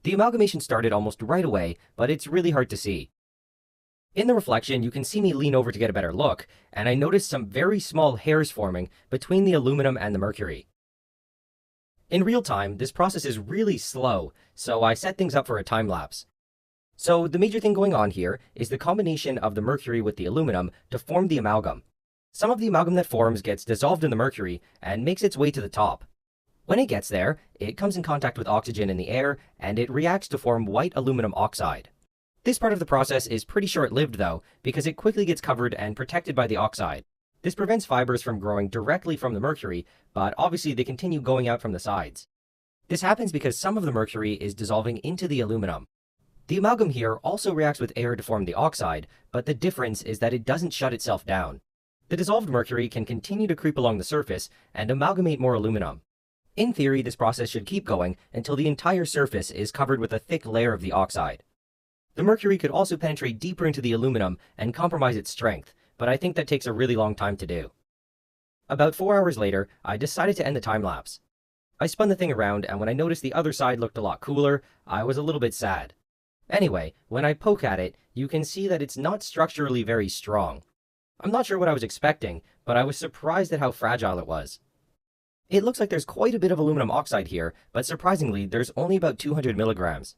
The amalgamation started almost right away, but it's really hard to see. In the reflection, you can see me lean over to get a better look, and I noticed some very small hairs forming between the aluminum and the mercury. In real time, this process is really slow, so I set things up for a time lapse. So the major thing going on here is the combination of the mercury with the aluminum to form the amalgam. Some of the amalgam that forms gets dissolved in the mercury and makes its way to the top. When it gets there, it comes in contact with oxygen in the air and it reacts to form white aluminum oxide. This part of the process is pretty short-lived though, because it quickly gets covered and protected by the oxide. This prevents fibers from growing directly from the mercury, but obviously they continue going out from the sides. This happens because some of the mercury is dissolving into the aluminum. The amalgam here also reacts with air to form the oxide, but the difference is that it doesn't shut itself down. The dissolved mercury can continue to creep along the surface and amalgamate more aluminum. In theory, this process should keep going until the entire surface is covered with a thick layer of the oxide. The mercury could also penetrate deeper into the aluminum and compromise its strength, but I think that takes a really long time to do. About 4 hours later, I decided to end the time lapse. I spun the thing around, and when I noticed the other side looked a lot cooler, I was a little bit sad. Anyway, when I poke at it, you can see that it's not structurally very strong. I'm not sure what I was expecting, but I was surprised at how fragile it was. It looks like there's quite a bit of aluminum oxide here, but surprisingly, there's only about 200 milligrams.